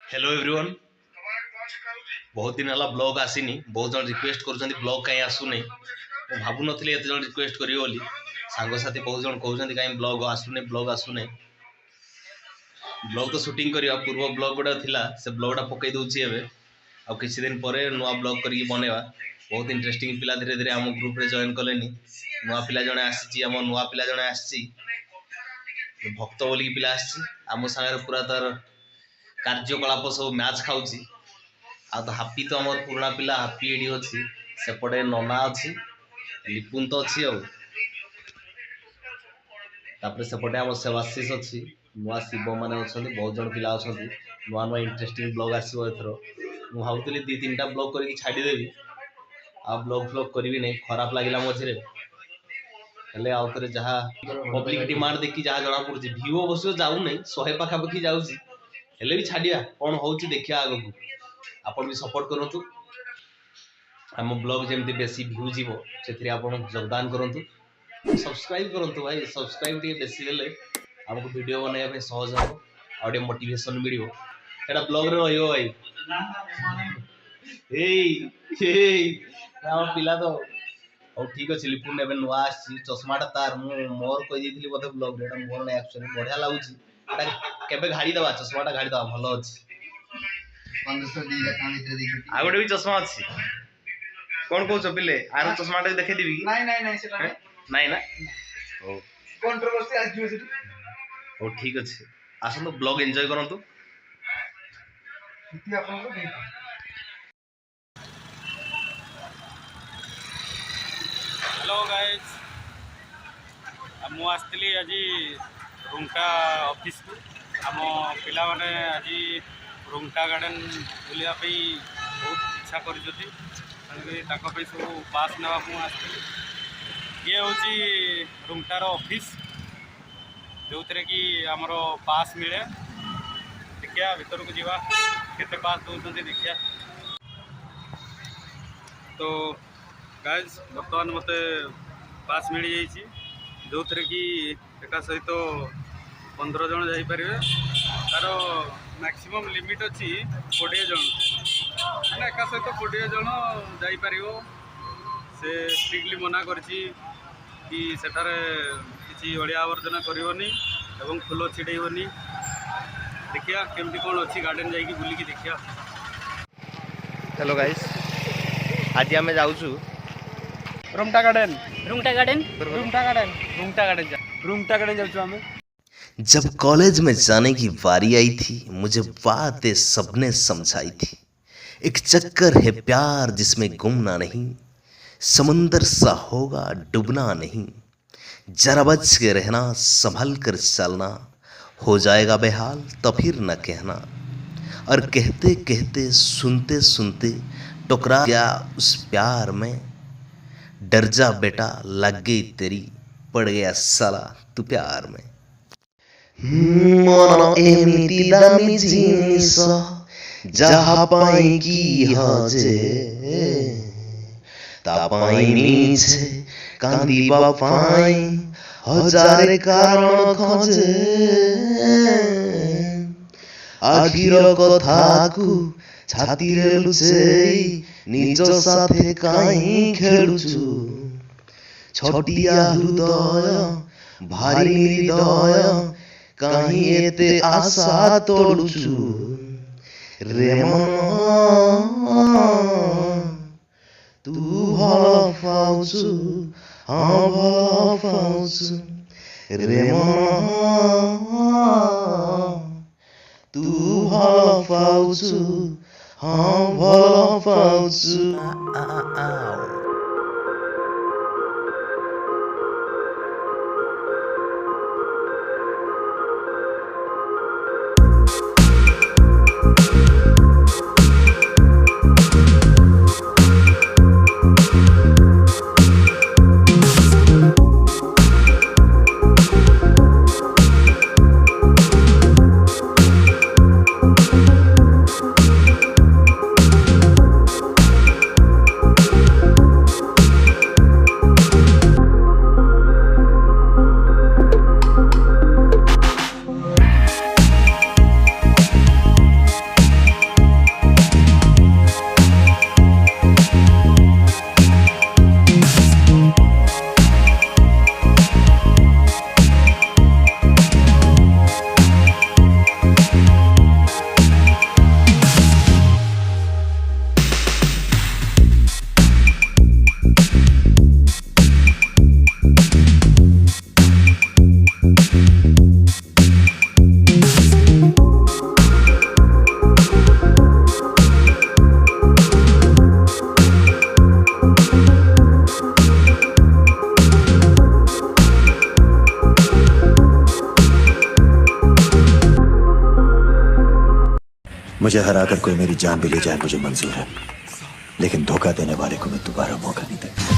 Hello everyone. बहुत दिन है ब्लॉग आसीनी। बहुत जन रिक्वेस्ट कर ब्लॉग कहीं आसुनी। भावु नी एत जन रिक्वेस्ट करी बोली। सांगसाथी बहुत जन कहते कहीं ब्लॉग आसुने। ब्लॉग तो शूटिंग करवा पूर्व ब्लॉग गुड़ा थिला से ब्लॉगटा पकई दूची एवं आ किसी दिन पर नुआ ब्लॉग करके बनवा। बहुत इंटरेस्टिंग पिला धीरे धीरे आम ग्रुप रे जॉइन कले। नुआ पिला जने आसी आम नुआ पिला जने आसी भक्त बोलिक पिला आम सागर पूरा तार कार्यकलाप सब मैच खाऊची। आ तो हापी तो आम पुराना पिला हापी एडी अच्छी सेपटे नना अच्छी लिपुन तो अच्छी सेपटे आम सेवाशीष अच्छी नुआ शिव मैंने अच्छा बहुत जन पिला अच्छा नुआ नुआ इंटरेस्टिंग ब्लॉग आसो एथर। मुझे भावुली दी तीन टा ब्लॉग करके छाड़देवी आ ब्लॉग फ्लॉग करी नहीं खराब लगे मझे हेले आउ थे जहाँ पब्लिक डिमांड देखी जहाँ जना पड़ी भ्यू अवश्य जाऊ नहीं 100 पाखापाखि जाऊँगी हेले भी छाड़िया कौन हो देखिया आग को आपन भी सपोर्ट करूँ। आम ब्लॉग जमी बेसी भ्यू जीव से आप योगदान करूँ सब्सक्राइब करूँ भाई सब्सक्राइब टे बेसी हेल्ले आमको वीडियो बनवाई सहज हम आगे मोटिवेशन मिल ब्लॉग रे रही भाई। पिला तो और ठीक अच्छे लिपुन एवं नुआ आसी चश्माटा तार मोर कही बोधे ब्लॉग रे मोर ना एक्चुअली बढ़िया लगुच केबे घाड़ी दवा चश्माटा घाड़ी दवा भल अच्छी आ गोटे भी चश्मा अच्छी कौन कौच पिले आर चश्माटा भी देखे देबी नाई ना कंट्रोवर्सी आजि से ओ ठीक अच्छे आसନ୍ତୁ ब्लॉग एंजॉय करंतु। हेलो गाइज मु आसती आज रुंगटा ऑफिस को आम पिला माने आज रुंगटा गार्डन बुलापी बहुत इच्छा कर सब पास ना ये हूँ रुंगटार ऑफिस जो थे कि आमर पास मिले देखिया भीतर को जीवा केते पास दौरान देखिया। तो गाइज बर्तमान मत पास मिल जाइए जो थे कि एक सहित 15 जन जापर तार मैक्सिमम लिमिट अच्छी 20 जन मैंने एक सहित 20 जन जापर से स्ट्रिक्टली मना करछि कि सेठारे किसी अड़िया आवर्जना करनी एवं फूल छिड़ेबनी। देखिया केमती कौन अच्छी गार्डन जाइए बुलिकी देखिया। हेलो गाइस आज आम जाऊँ रुंगटा गार्डन जाऊँ आम। जब कॉलेज में जाने की बारी आई थी मुझे बातें सबने समझाई थी। एक चक्कर है प्यार जिसमें गुमना नहीं, समंदर सा होगा डूबना नहीं। जरा बच के रहना, संभल कर चलना, हो जाएगा बेहाल तो फिर न कहना। और कहते कहते सुनते सुनते टकरा गया उस प्यार में। डर जा बेटा लग गई तेरी, पड़ गया साला तू प्यार में। मन एमिति दामी जिनिस जहाँ पाई की हजे तापाई नीचे कांदिबा पाई हजारे कारण खोजे। आखिर कथाकू छातीरे लुचेई निज साथे काई खेलुचु। छटिया हृदय भारी हृदय काई एते आशा तोड़ुचु। रे मन तू भल पाउचु, हाँ भल पाउचु। रे मन तू भल पाउचु, हाँ भल पाउचु। मुझे हराकर कोई मेरी जान भी ले जाए मुझे मंजूर है, लेकिन धोखा देने वाले को मैं दोबारा मौका नहीं दूंगा।